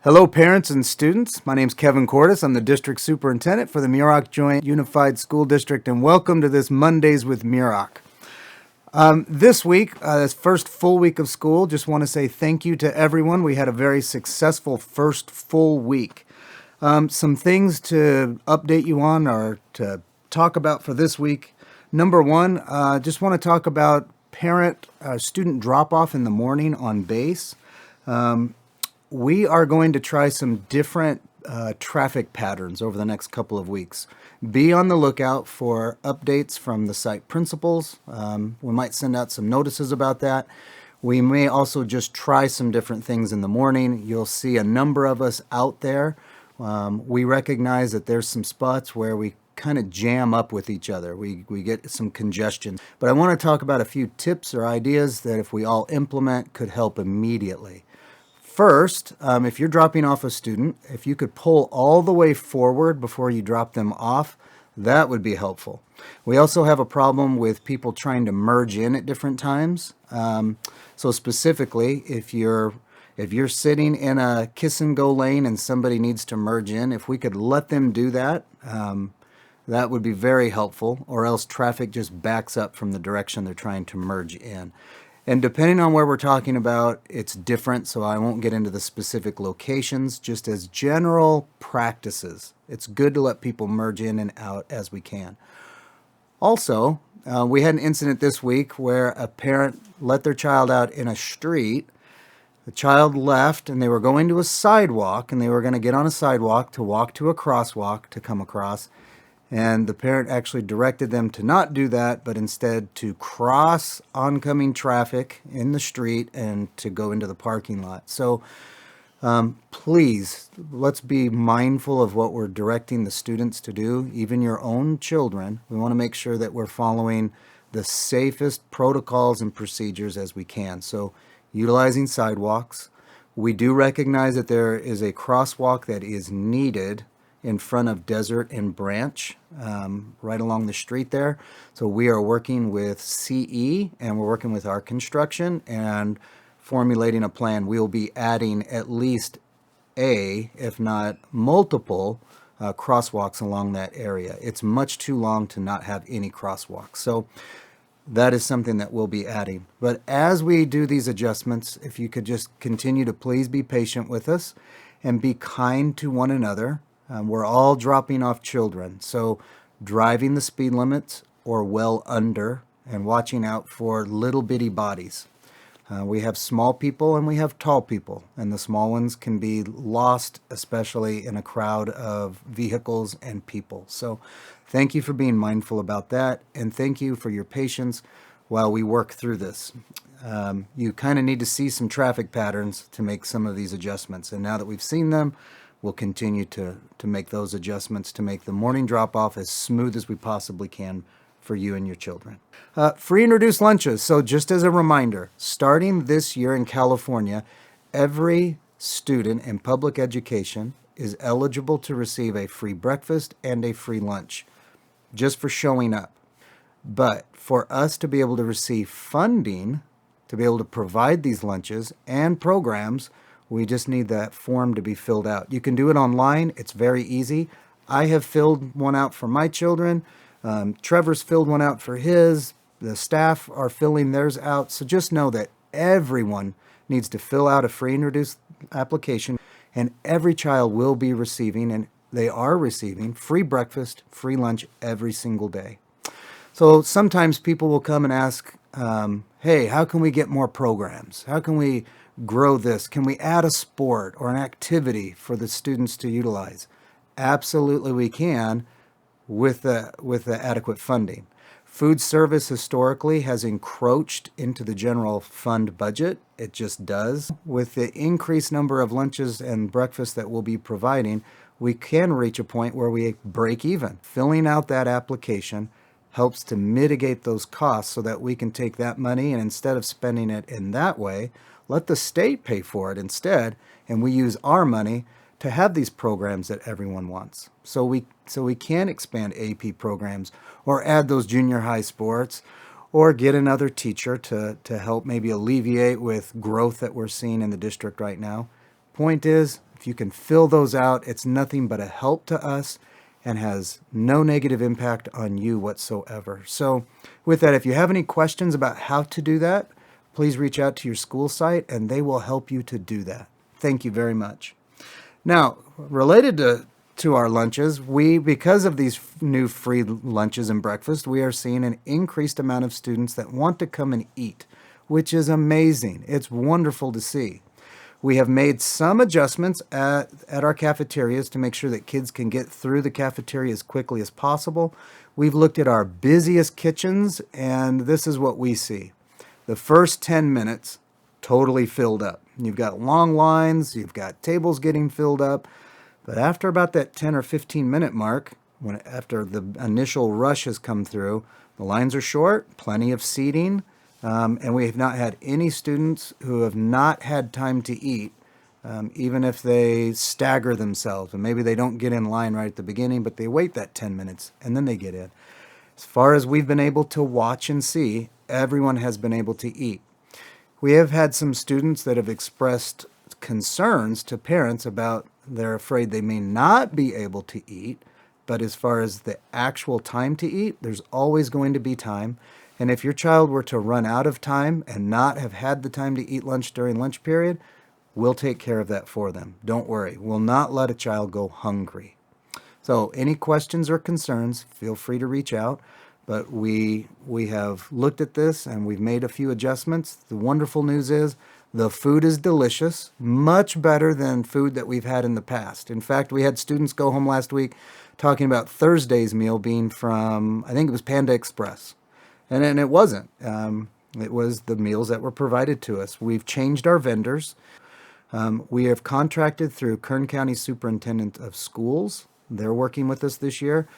Hello, parents and students. My name is Kevin Cordes. I'm the district superintendent for the Muroc Joint Unified School District, and welcome to this Mondays with Muroc. This week, this first full week of school, just want to say thank you to everyone. We had a very successful first full week. Some things to update you on or to talk about for this week. Number one, just want to talk about student drop-off in the morning on base. We are going to try some different traffic patterns over the next couple of weeks. Be on the lookout for updates from the site principals. We might send out some notices about that. We may also just try some different things in the morning. You'll see a number of us out there. We recognize that there's some spots where we kind of jam up with each other. We get some congestion. But I want to talk about a few tips or ideas that if we all implement could help immediately. First, if you're dropping off a student, if you could pull all the way forward before you drop them off, that would be helpful. We also have a problem with people trying to merge in at different times. So specifically, if you're sitting in a kiss and go lane and somebody needs to merge in, if we could let them do that, that would be very helpful, or else traffic just backs up from the direction they're trying to merge in. And depending on where we're talking about, it's different, so I won't get into the specific locations. Just as general practices, it's good to let people merge in and out as we can. Also, we had an incident this week where a parent let their child out in a street. The child left, and they were going to a sidewalk, and they were going to get on a sidewalk to walk to a crosswalk to come across. And the parent actually directed them to not do that, but instead to cross oncoming traffic in the street and to go into the parking lot. So please, let's be mindful of what we're directing the students to do, even your own children. We want to make sure that we're following the safest protocols and procedures as we can. So utilizing sidewalks. We do recognize that there is a crosswalk that is needed in front of Desert and Branch, right along the street there. So we are working with CE and we're working with our construction and formulating a plan. We'll be adding at least if not multiple, crosswalks along that area. It's much too long to not have any crosswalks. So that is something that we'll be adding. But as we do these adjustments, if you could just continue to please be patient with us and be kind to one another. We're all dropping off children, so driving the speed limits or well under and watching out for little bitty bodies. We have small people and we have tall people, and the small ones can be lost, especially in a crowd of vehicles and people. So thank you for being mindful about that, and thank you for your patience while we work through this. You kind of need to see some traffic patterns to make some of these adjustments, and now that we've seen them, we'll continue to make those adjustments to make the morning drop-off as smooth as we possibly can for you and your children. Free and reduced lunches. So just as a reminder, starting this year in California, every student in public education is eligible to receive a free breakfast and a free lunch just for showing up. But for us to be able to receive funding, to be able to provide these lunches and programs, we just need that form to be filled out. You can do it online. It's very easy. I have filled one out for my children. Trevor's filled one out for his. The staff are filling theirs out. So just know that everyone needs to fill out a free and reduced application, and every child will be receiving, and they are receiving, free breakfast, free lunch every single day. So sometimes people will come and ask, hey, how can we get more programs? How can we grow this? Can we add a sport or an activity for the students to utilize? Absolutely we can with the adequate funding. Food service historically has encroached into the general fund budget. It just does. With the increased number of lunches and breakfasts that we'll be providing, we can reach a point where we break even. Filling out that application helps to mitigate those costs so that we can take that money and instead of spending it in that way, let the state pay for it instead, and we use our money to have these programs that everyone wants. So we can expand AP programs or add those junior high sports or get another teacher to help maybe alleviate with growth that we're seeing in the district right now. Point is, if If you can fill those out, it's nothing but a help to us and has no negative impact on you whatsoever. So with that, if you have any questions about how to do that, please reach out to your school site and they will help you to do that. Thank you very much. Now, related to our lunches, because of these new free lunches and breakfast, we are seeing an increased amount of students that want to come and eat, which is amazing. It's wonderful to see. We have made some adjustments at our cafeterias to make sure that kids can get through the cafeteria as quickly as possible. We've looked at our busiest kitchens, and this is what we see. The first 10 minutes, totally filled up. You've got long lines, you've got tables getting filled up, but after about that 10 or 15 minute mark, after the initial rush has come through, the lines are short, plenty of seating, and we have not had any students who have not had time to eat, even if they stagger themselves, and maybe they don't get in line right at the beginning, but they wait that 10 minutes and then they get in. As far as we've been able to watch and see, everyone has been able to eat. We have had some students that have expressed concerns to parents about they're afraid they may not be able to eat, but as far as the actual time to eat, there's always going to be time. And if your child were to run out of time and not have had the time to eat lunch during lunch period, we'll take care of that for them. Don't worry. We'll not let a child go hungry. So any questions or concerns, feel free to reach out. But we have looked at this and we've made a few adjustments. The wonderful news is the food is delicious, much better than food that we've had in the past. In fact, we had students go home last week talking about Thursday's meal being from, I think it was Panda Express. And it wasn't. It was the meals that were provided to us. We've changed our vendors. We have contracted through Kern County Superintendent of Schools. They're working with us this year.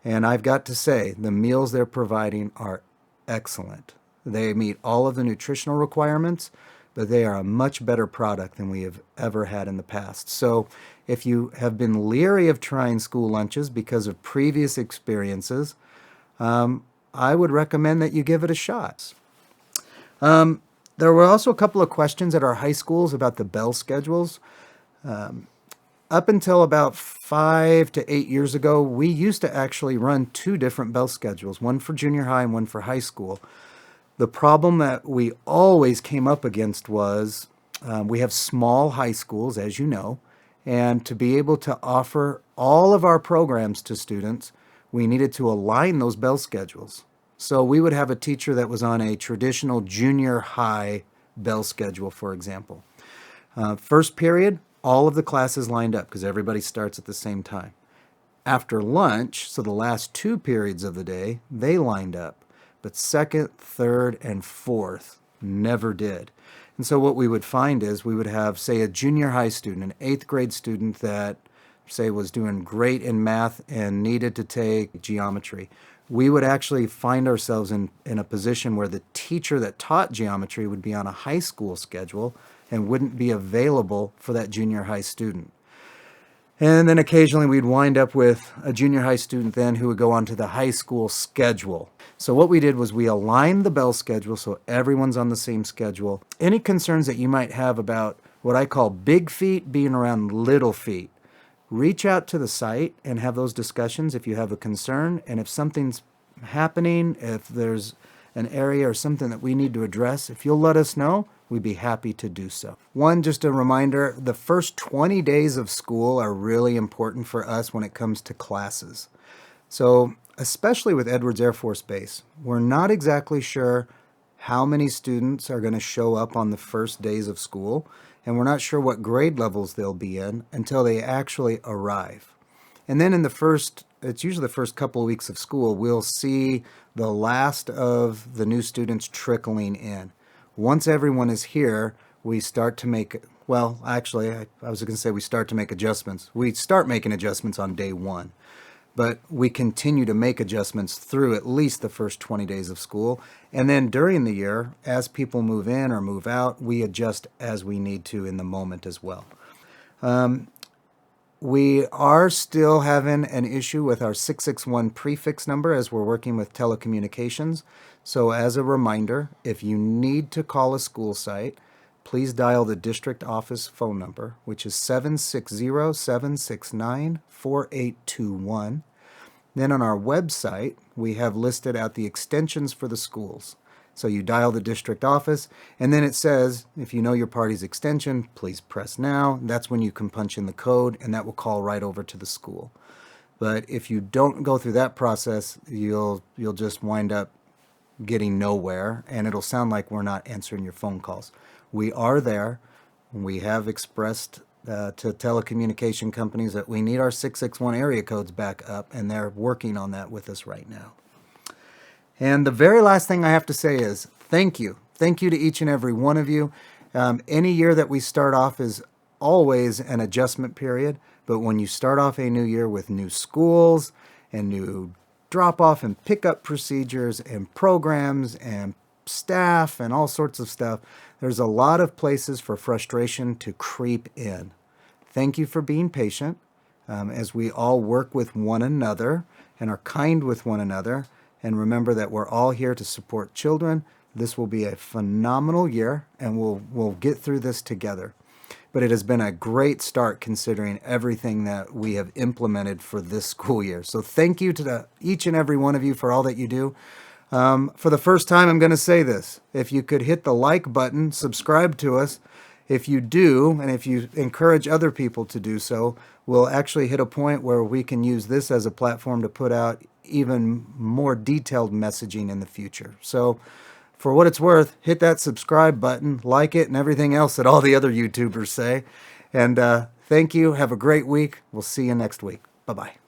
And I've got to say, the meals they're providing are excellent. They meet all of the nutritional requirements, but they are a much better product than we have ever had in the past. So if you have been leery of trying school lunches because of previous experiences, I would recommend that you give it a shot. There were also a couple of questions at our high schools about the bell schedules. Up until about 5 to 8 years ago, we used to actually run 2 different bell schedules, one for junior high and one for high school. The problem that we always came up against was we have small high schools, as you know, and to be able to offer all of our programs to students, we needed to align those bell schedules. So we would have a teacher that was on a traditional junior high bell schedule, for example. First period, all of the classes lined up because everybody starts at the same time. After lunch, so the last 2 periods of the day, they lined up. But second, third, and fourth never did. And so what we would find is we would have, say, a junior high student, an 8th grade student that, say, was doing great in math and needed to take geometry. We would actually find ourselves in a position where the teacher that taught geometry would be on a high school schedule and wouldn't be available for that junior high student. And then occasionally we'd wind up with a junior high student then who would go on to the high school schedule. So what we did was we aligned the bell schedule so everyone's on the same schedule. Any concerns that you might have about what I call big feet being around little feet, reach out to the site and have those discussions if you have a concern. And if something's happening, if there's an area or something that we need to address, if you'll let us know, we'd be happy to do so. Just a reminder, the first 20 days of school are really important for us when it comes to classes. So especially with Edwards Air Force Base, we're not exactly sure how many students are going to show up on the first days of school, and we're not sure what grade levels they'll be in until they actually arrive. And then it's usually the first couple of weeks of school, we'll see the last of the new students trickling in. Once everyone is here, we start to make, I was going to say we start to make adjustments. We start making adjustments on day 1. But we continue to make adjustments through at least the first 20 days of school. And then during the year, as people move in or move out, we adjust as we need to in the moment as well. We are still having an issue with our 661 prefix number as we're working with telecommunications. So as a reminder, if you need to call a school site, please dial the district office phone number, which is 760-769-4821. Then on our website, we have listed out the extensions for the schools. So you dial the district office, and then it says, if you know your party's extension, please press now. That's when you can punch in the code, and that will call right over to the school. But if you don't go through that process, you'll just wind up getting nowhere, and it'll sound like we're not answering your phone calls. We are there. We have expressed to telecommunication companies that we need our 661 area codes back up, and they're working on that with us right now. And the very last thing I have to say is thank you. Thank you to each and every one of you. Any year that we start off is always an adjustment period, but when you start off a new year with new schools and new drop-off and pickup procedures and programs and staff and all sorts of stuff, there's a lot of places for frustration to creep in. Thank you for being patient as we all work with one another and are kind with one another. And remember that we're all here to support children. This will be a phenomenal year, and we'll get through this together. But it has been a great start considering everything that we have implemented for this school year. So thank you to each and every one of you for all that you do. For the first time, I'm going to say this. If you could hit the like button, subscribe to us. If you do, and if you encourage other people to do so, we'll actually hit a point where we can use this as a platform to put out even more detailed messaging in the future. So for what it's worth, hit that subscribe button, like it, and everything else that all the other YouTubers say. And thank you. Have a great week. We'll see you next week. Bye-bye.